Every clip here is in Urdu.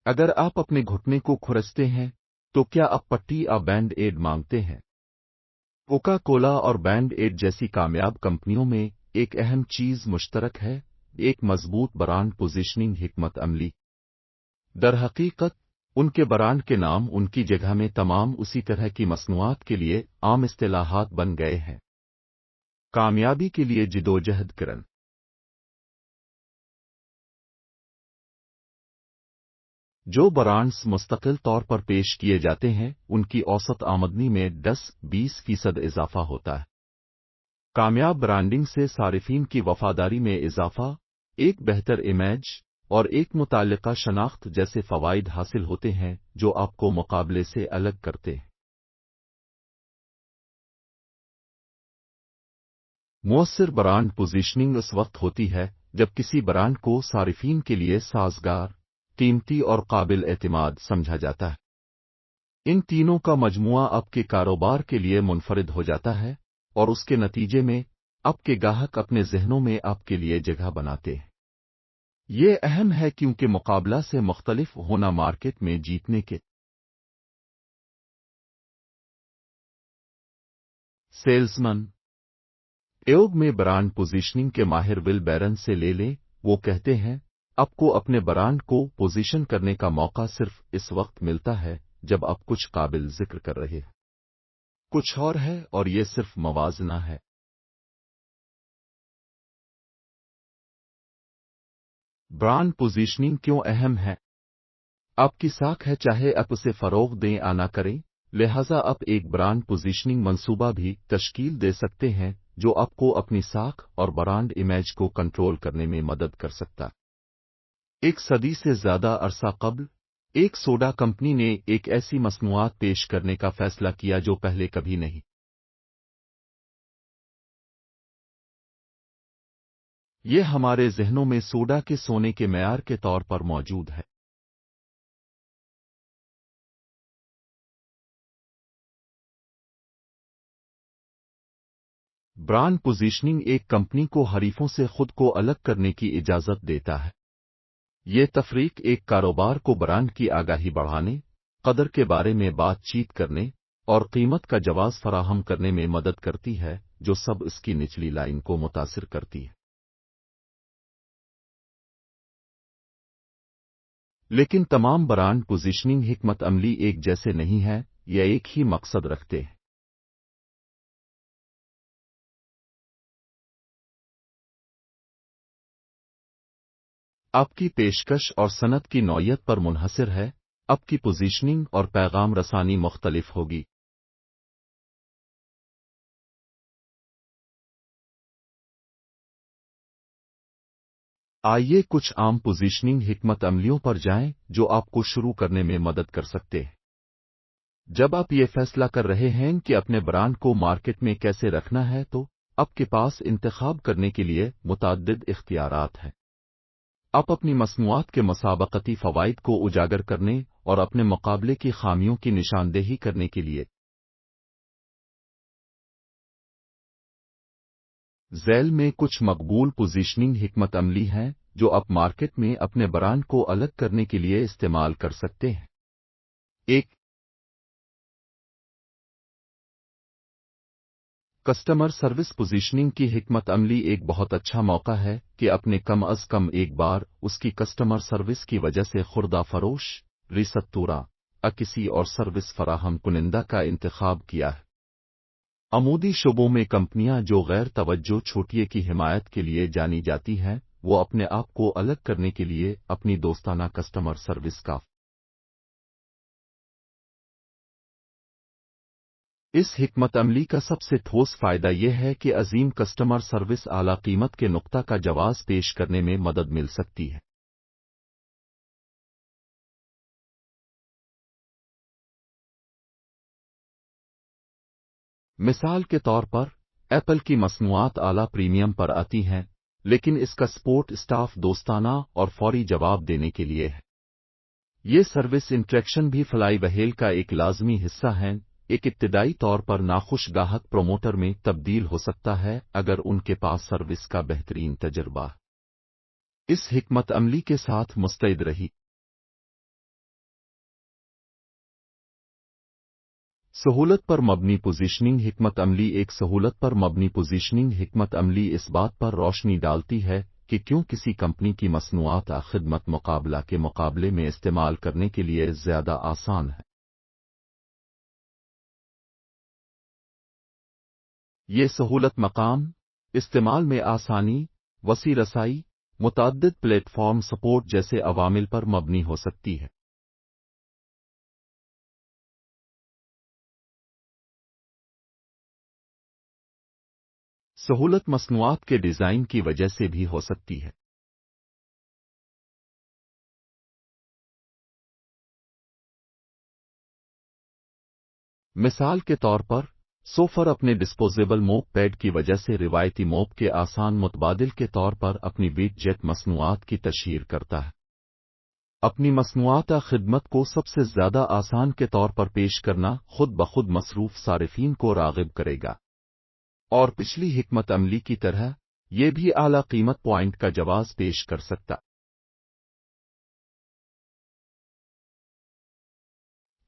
اگر آپ اپنے گھٹنے کو کھرچتے ہیں تو کیا آپ پٹی یا بینڈ ایڈ مانگتے ہیں؟ کوکا کولا اور بینڈ ایڈ جیسی کامیاب کمپنیوں میں ایک اہم چیز مشترک ہے: ایک مضبوط برانڈ پوزیشننگ حکمت عملی۔ در حقیقت ان کے برانڈ کے نام ان کی جگہ میں تمام اسی طرح کی مصنوعات کے لیے عام اصطلاحات بن گئے ہیں۔ کامیابی کے لیے جدوجہد کرن۔ جو برانڈز مستقل طور پر پیش کیے جاتے ہیں ان کی اوسط آمدنی میں 10-20% اضافہ ہوتا ہے۔ کامیاب برانڈنگ سے صارفین کی وفاداری میں اضافہ، ایک بہتر امیج اور ایک متعلقہ شناخت جیسے فوائد حاصل ہوتے ہیں جو آپ کو مقابلے سے الگ کرتے ہیں۔ مؤثر برانڈ پوزیشننگ اس وقت ہوتی ہے جب کسی برانڈ کو صارفین کے لیے سازگار، قیمتی اور قابل اعتماد سمجھا جاتا ہے۔ ان تینوں کا مجموعہ آپ کے کاروبار کے لیے منفرد ہو جاتا ہے اور اس کے نتیجے میں آپ کے گاہک اپنے ذہنوں میں آپ کے لیے جگہ بناتے ہیں۔ یہ اہم ہے کیونکہ مقابلہ سے مختلف ہونا مارکیٹ میں جیتنے کے سیلزمن ایوگ میں برانڈ پوزیشننگ کے ماہر ول بیرن سے لے لیں۔ وہ کہتے ہیں، آپ کو اپنے برانڈ کو پوزیشن کرنے کا موقع صرف اس وقت ملتا ہے جب آپ کچھ قابل ذکر کر رہے ہیں، کچھ اور ہے، اور یہ صرف موازنہ ہے۔ برانڈ پوزیشننگ کیوں اہم ہے؟ آپ کی ساکھ ہے، چاہے آپ اسے فروغ دیں یا نہ کریں، لہذا آپ ایک برانڈ پوزیشننگ منصوبہ بھی تشکیل دے سکتے ہیں جو آپ کو اپنی ساکھ اور برانڈ امیج کو کنٹرول کرنے میں مدد کر سکتا۔ ایک صدی سے زیادہ عرصہ قبل ایک سوڈا کمپنی نے ایک ایسی مصنوعات پیش کرنے کا فیصلہ کیا جو پہلے کبھی نہیں یہ ہمارے ذہنوں میں سوڈا کے سونے کے معیار کے طور پر موجود ہے۔ برانڈ پوزیشننگ ایک کمپنی کو حریفوں سے خود کو الگ کرنے کی اجازت دیتا ہے۔ یہ تفریق ایک کاروبار کو برانڈ کی آگاہی بڑھانے، قدر کے بارے میں بات چیت کرنے اور قیمت کا جواز فراہم کرنے میں مدد کرتی ہے جو سب اس کی نچلی لائن کو متاثر کرتی ہے۔ لیکن تمام برانڈ پوزیشننگ حکمت عملی ایک جیسے نہیں ہیں یا ایک ہی مقصد رکھتے ہیں۔ آپ کی پیشکش اور صنعت کی نوعیت پر منحصر ہے، آپ کی پوزیشننگ اور پیغام رسانی مختلف ہوگی۔ آئیے کچھ عام پوزیشننگ حکمت عملیوں پر جائیں جو آپ کو شروع کرنے میں مدد کر سکتے ہیں۔ جب آپ یہ فیصلہ کر رہے ہیں کہ اپنے برانڈ کو مارکیٹ میں کیسے رکھنا ہے تو آپ کے پاس انتخاب کرنے کے لیے متعدد اختیارات ہیں۔ آپ اپنی مصنوعات کے مسابقتی فوائد کو اجاگر کرنے اور اپنے مقابلے کی خامیوں کی نشاندہی کرنے کے لیے ذیل میں کچھ مقبول پوزیشننگ حکمت عملی ہیں جو آپ مارکیٹ میں اپنے برانڈ کو الگ کرنے کے لیے استعمال کر سکتے ہیں۔ ایک، کسٹمر سروس پوزیشننگ کی حکمت عملی ایک بہت اچھا موقع ہے کہ اپنے کم از کم ایک بار اس کی کسٹمر سروس کی وجہ سے خوردہ فروش، ریستوراں یا کسی اور سروس فراہم کنندہ کا انتخاب کیا ہے۔ عمودی شعبوں میں کمپنیاں جو غیر توجہ چھوٹیے کی حمایت کے لیے جانی جاتی ہیں وہ اپنے آپ کو الگ کرنے کے لیے اپنی دوستانہ کسٹمر سروس کا اس حکمت عملی کا سب سے ٹھوس فائدہ یہ ہے کہ عظیم کسٹمر سروس اعلیٰ قیمت کے نقطہ کا جواز پیش کرنے میں مدد مل سکتی ہے۔ مثال کے طور پر ایپل کی مصنوعات اعلیٰ پریمیم پر آتی ہیں لیکن اس کا سپورٹ اسٹاف دوستانہ اور فوری جواب دینے کے لیے ہے۔ یہ سروس انٹریکشن بھی فلائی وہیل کا ایک لازمی حصہ ہیں۔ ایک ابتدائی طور پر ناخوش گاہک پروموٹر میں تبدیل ہو سکتا ہے اگر ان کے پاس سروس کا بہترین تجربہ اس حکمت عملی کے ساتھ مستعد رہی۔ سہولت پر مبنی پوزیشننگ حکمت عملی ایک سہولت پر مبنی پوزیشننگ حکمت عملی اس بات پر روشنی ڈالتی ہے کہ کیوں کسی کمپنی کی مصنوعات خدمت مقابلہ کے مقابلے میں استعمال کرنے کے لیے زیادہ آسان ہے۔ یہ سہولت مقام، استعمال میں آسانی، وسیع رسائی، متعدد پلیٹ فارم سپورٹ جیسے عوامل پر مبنی ہو سکتی ہے۔ سہولت مصنوعات کے ڈیزائن کی وجہ سے بھی ہو سکتی ہے۔ مثال کے طور پر، سوفر اپنے ڈسپوزیبل موپ پیڈ کی وجہ سے روایتی موپ کے آسان متبادل کے طور پر اپنی ویٹ جیٹ مصنوعات کی تشہیر کرتا ہے۔ اپنی مصنوعات خدمت کو سب سے زیادہ آسان کے طور پر پیش کرنا خود بخود مصروف صارفین کو راغب کرے گا، اور پچھلی حکمت عملی کی طرح یہ بھی اعلیٰ قیمت پوائنٹ کا جواز پیش کر سکتا۔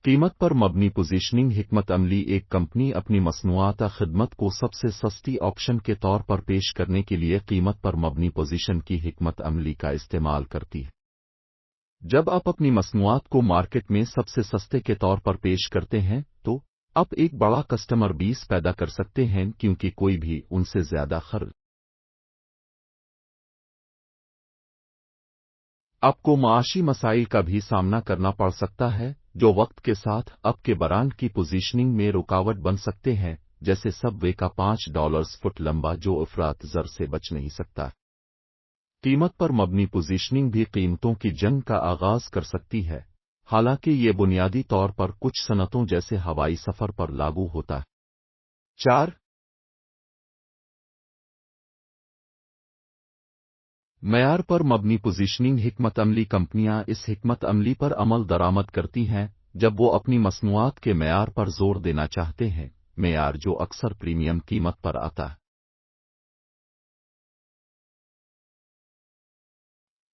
قیمت پر مبنی پوزیشننگ حکمت عملی ایک کمپنی اپنی مصنوعات خدمت کو سب سے سستی آپشن کے طور پر پیش کرنے کے لیے قیمت پر مبنی پوزیشن کی حکمت عملی کا استعمال کرتی ہے۔ جب آپ اپنی مصنوعات کو مارکیٹ میں سب سے سستے کے طور پر پیش کرتے ہیں تو آپ ایک بڑا کسٹمر بیس پیدا کر سکتے ہیں، کیونکہ کوئی بھی ان سے زیادہ خرچ آپ کو معاشی مسائل کا بھی سامنا کرنا پڑ سکتا ہے جو وقت کے ساتھ آپ کے برانڈ کی پوزیشننگ میں رکاوٹ بن سکتے ہیں، جیسے سب وے کا $5 فٹ لمبا جو افراط زر سے بچ نہیں سکتا۔ قیمت پر مبنی پوزیشننگ بھی قیمتوں کی جنگ کا آغاز کر سکتی ہے، حالانکہ یہ بنیادی طور پر کچھ صنعتوں جیسے ہوائی سفر پر لاگو ہوتا ہے۔ 4 معیار پر مبنی پوزیشننگ حکمت عملی کمپنیاں اس حکمت عملی پر عمل درآمد کرتی ہیں جب وہ اپنی مصنوعات کے معیار پر زور دینا چاہتے ہیں، معیار جو اکثر پریمیم قیمت پر آتا ہے۔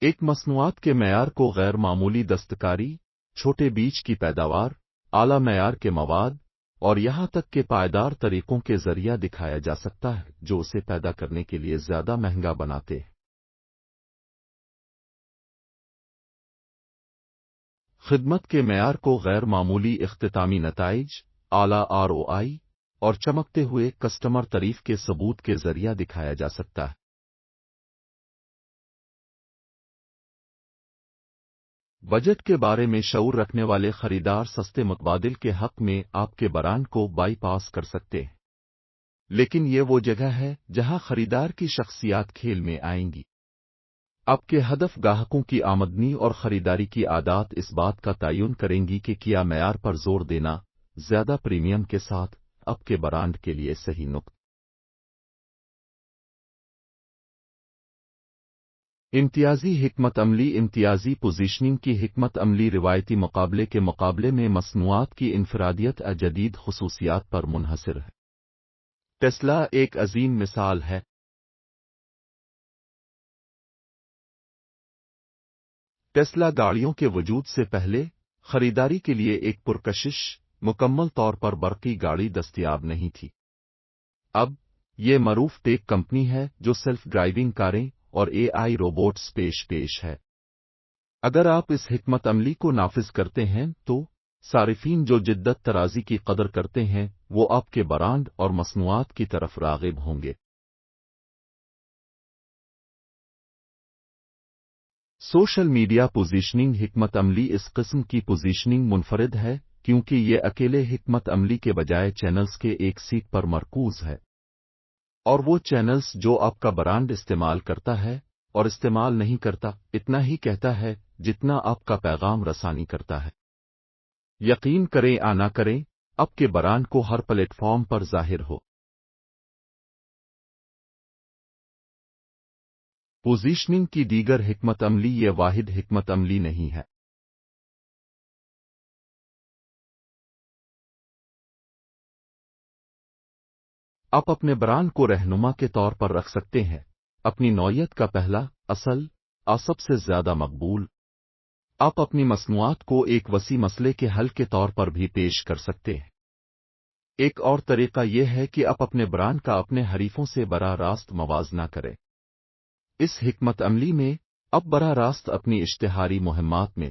ایک مصنوعات کے معیار کو غیر معمولی دستکاری، چھوٹے بیج کی پیداوار، اعلیٰ معیار کے مواد اور یہاں تک کہ پائیدار طریقوں کے ذریعہ دکھایا جا سکتا ہے جو اسے پیدا کرنے کے لیے زیادہ مہنگا بناتے ہیں۔ خدمت کے معیار کو غیر معمولی اختتامی نتائج، اعلیٰ ROI اور چمکتے ہوئے کسٹمر تعریف کے ثبوت کے ذریعہ دکھایا جا سکتا ہے۔ بجٹ کے بارے میں شعور رکھنے والے خریدار سستے متبادل کے حق میں آپ کے برانڈ کو بائی پاس کر سکتے ہیں، لیکن یہ وہ جگہ ہے جہاں خریدار کی شخصیات کھیل میں آئیں گی۔ آپ کے ہدف گاہکوں کی آمدنی اور خریداری کی عادات اس بات کا تعین کریں گی کہ کیا معیار پر زور دینا زیادہ پریمیم کے ساتھ آپ کے برانڈ کے لیے صحیح نقطہ۔ امتیازی حکمت عملی امتیازی پوزیشننگ کی حکمت عملی روایتی مقابلے کے مقابلے میں مصنوعات کی انفرادیت جدید خصوصیات پر منحصر ہے۔ ٹیسلا ایک عظیم مثال ہے۔ ٹیسلا گاڑیوں کے وجود سے پہلے خریداری کے لیے ایک پرکشش، مکمل طور پر برقی گاڑی دستیاب نہیں تھی۔ اب یہ معروف ٹیک کمپنی ہے جو سیلف ڈرائیونگ کاریں اور AI روبوٹس پیش ہے۔ اگر آپ اس حکمت عملی کو نافذ کرتے ہیں تو صارفین جو جدت طرازی کی قدر کرتے ہیں وہ آپ کے برانڈ اور مصنوعات کی طرف راغب ہوں گے۔ سوشل میڈیا پوزیشننگ حکمت عملی اس قسم کی پوزیشننگ منفرد ہے کیونکہ یہ اکیلے حکمت عملی کے بجائے چینلز کے ایک سیٹ پر مرکوز ہے، اور وہ چینلز جو آپ کا برانڈ استعمال کرتا ہے اور استعمال نہیں کرتا اتنا ہی کہتا ہے جتنا آپ کا پیغام رسانی کرتا ہے۔ یقین کریں یا نہ کریں، آپ کے برانڈ کو ہر پلیٹ فارم پر ظاہر ہو۔ پوزیشننگ کی دیگر حکمت عملی یہ واحد حکمت عملی نہیں ہے۔ آپ اپنے برانڈ کو رہنما کے طور پر رکھ سکتے ہیں، اپنی نوعیت کا پہلا، اصل، سب سے زیادہ مقبول۔ آپ اپنی مصنوعات کو ایک وسیع مسئلے کے حل کے طور پر بھی پیش کر سکتے ہیں۔ ایک اور طریقہ یہ ہے کہ آپ اپنے برانڈ کا اپنے حریفوں سے براہ راست موازنہ کریں۔ اس حکمت عملی میں آپ براہ راست اپنی اشتہاری مہمات میں